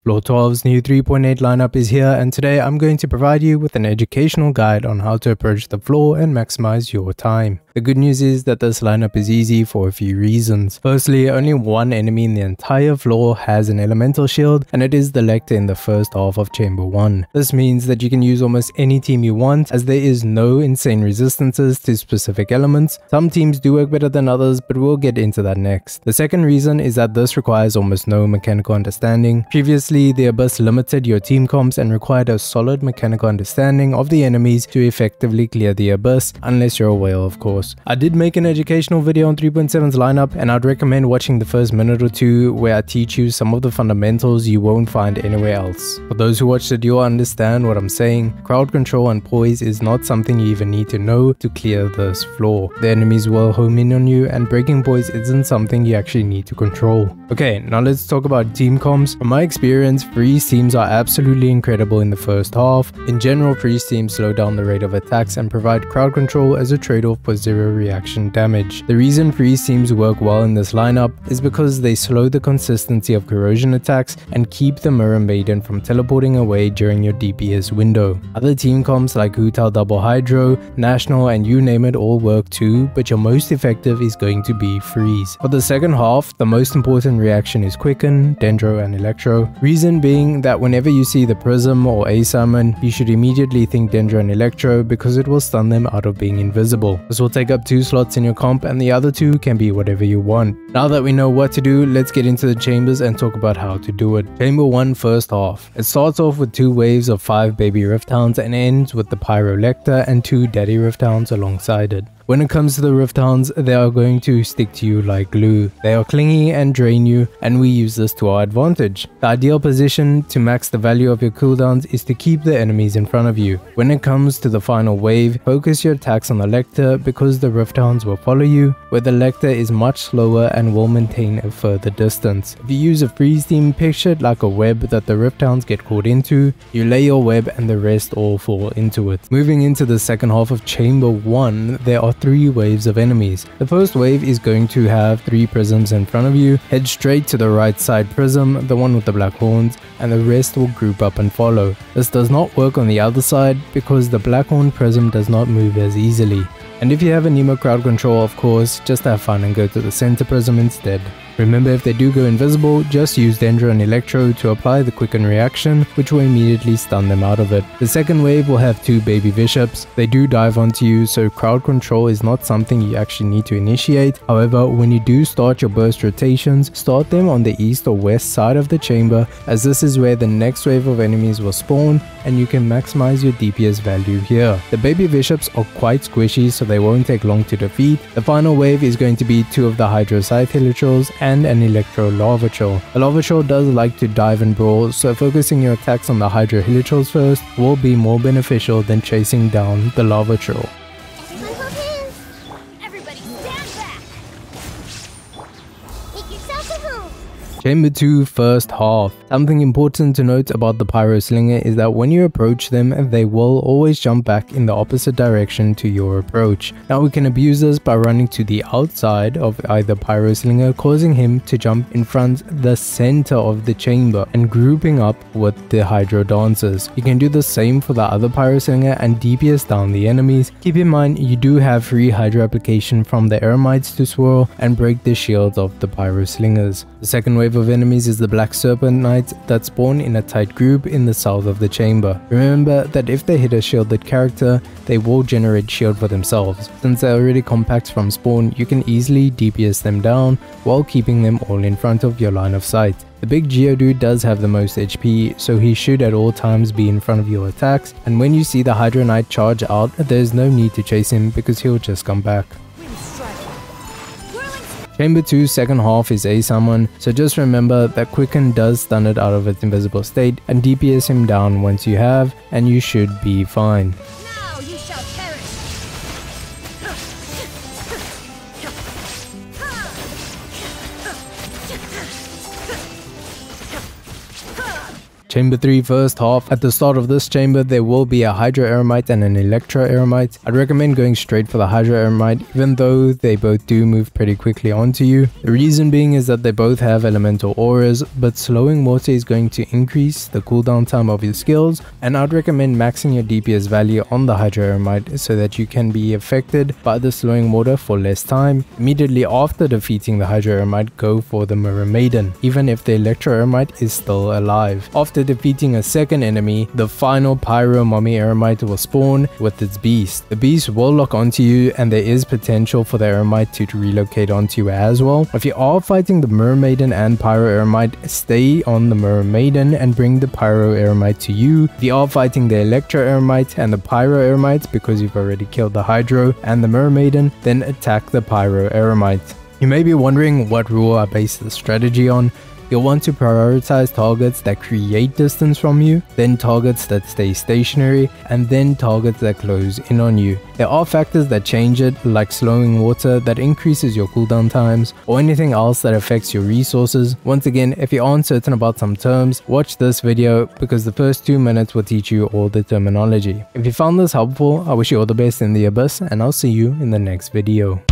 Floor 12's new 3.8 lineup is here, and today I'm going to provide you with an educational guide on how to approach the floor and maximize your time. The good news is that this lineup is easy for a few reasons. Firstly, only one enemy in the entire floor has an elemental shield, and it is the Lecter in the first half of Chamber 1. This means that you can use almost any team you want, as there is no insane resistances to specific elements. Some teams do work better than others, but we'll get into that next. The second reason is that this requires almost no mechanical understanding. Previously, the Abyss limited your team comps and required a solid mechanical understanding of the enemies to effectively clear the Abyss, unless you're a whale of course. I did make an educational video on 3.7's lineup, and I'd recommend watching the first minute or two where I teach you some of the fundamentals you won't find anywhere else. For those who watched it, you'll understand what I'm saying. Crowd control and poise is not something you even need to know to clear this floor. The enemies will home in on you, and breaking poise isn't something you actually need to control. Okay, now let's talk about team comps. From my experience, freeze teams are absolutely incredible in the first half. In general, freeze teams slow down the rate of attacks and provide crowd control as a trade-off for zero reaction damage. The reason freeze teams work well in this lineup is because they slow the consistency of corrosion attacks and keep the Mirror Maiden from teleporting away during your DPS window. Other team comps like Hu Tao Double Hydro, National, and you name it all work too, but your most effective is going to be freeze. For the second half, the most important reaction is Quicken, Dendro, and Electro. Reason being that whenever you see the Prism or A Summon, you should immediately think Dendro and Electro because it will stun them out of being invisible. This will take up 2 slots in your comp, and the other 2 can be whatever you want. Now that we know what to do, let's get into the chambers and talk about how to do it. Chamber 1 first half. It starts off with 2 waves of 5 baby Rift Hounds and ends with the Pyro Lecter and 2 daddy Rift Hounds alongside it. When it comes to the Rift Hounds, they are going to stick to you like glue. They are clingy and drain you, and we use this to our advantage. The ideal position to max the value of your cooldowns is to keep the enemies in front of you. When it comes to the final wave, focus your attacks on the Lecter because the Rift Hounds will follow you, where the Lecter is much slower and will maintain a further distance. If you use a freeze team, picture it like a web that the Rift Hounds get caught into. You lay your web and the rest all fall into it. Moving into the second half of Chamber 1, there are 3 waves of enemies. The first wave is going to have 3 prisms in front of you. Head straight to the right side prism, the one with the black horns, and the rest will group up and follow. This does not work on the other side because the black horn prism does not move as easily. And if you have a Nemo crowd control, of course, just have fun and go to the center prism instead. Remember, if they do go invisible, just use Dendro and Electro to apply the quicken reaction, which will immediately stun them out of it. The second wave will have 2 baby bishops. They do dive onto you, so crowd control is not something you actually need to initiate. However, when you do start your burst rotations, start them on the east or west side of the chamber, as this is where the next wave of enemies will spawn, and you can maximize your DPS value here. The baby bishops are quite squishy, so they won't take long to defeat. The final wave is going to be 2 of the Hydro Scythe Hilichurls and an Electro Lava Chill. The Lava Chill does like to dive and brawl, so focusing your attacks on the Hydro Hilichurls first will be more beneficial than chasing down the Lava Chill. Everybody stand back! Make yourself at home! Chamber 2 first half. Something important to note about the Pyro Slinger is that when you approach them, they will always jump back in the opposite direction to your approach. Now we can abuse this by running to the outside of either Pyro Slinger, causing him to jump in front the center of the chamber and grouping up with the Hydro Dancers. You can do the same for the other Pyro Slinger and DPS down the enemies. Keep in mind you do have free Hydro application from the Eremites to swirl and break the shields of the Pyro Slingers. The second wave of enemies is the Black Serpent Knights that spawn in a tight group in the south of the chamber. Remember that if they hit a shielded character, they will generate shield for themselves. Since they're already compact from spawn, you can easily DPS them down while keeping them all in front of your line of sight. The big Geodude does have the most HP, so he should at all times be in front of your attacks, and when you see the Hydro Knight charge out, there's no need to chase him because he'll just come back. Chamber 2 second half is A Summon, so just remember that Quicken does stun it out of its invisible state, and DPS him down once you have, and you should be fine. Now you shall perish! Chamber 3 first half. At the start of this chamber there will be a Hydro Aeromite and an Electro Aeromite. I'd recommend going straight for the Hydro Aeromite even though they both do move pretty quickly onto you. The reason being is that they both have elemental auras, but slowing water is going to increase the cooldown time of your skills, and I'd recommend maxing your DPS value on the Hydro Aeromite so that you can be affected by the slowing water for less time. Immediately after defeating the Hydro Aeromite, go for the Mirror Maiden, even if the Electro Aeromite is still alive. After defeating a second enemy, the final Pyro Mommy Aeromite will spawn with its beast. The beast will lock onto you and there is potential for the Aeromite to relocate onto you as well. If you are fighting the Mirror Maiden and Pyro Aeromite, stay on the Mirror Maiden and bring the Pyro Aeromite to you. If you are fighting the Electro Aeromite and the Pyro Aeromite because you've already killed the Hydro and the Mirror Maiden, then attack the Pyro Aeromite. You may be wondering what rule I base this strategy on. You'll want to prioritize targets that create distance from you, then targets that stay stationary, and then targets that close in on you. There are factors that change it, like slowing water that increases your cooldown times, or anything else that affects your resources. Once again, if you aren't certain about some terms, watch this video because the first 2 minutes will teach you all the terminology. If you found this helpful, I wish you all the best in the abyss, and I'll see you in the next video.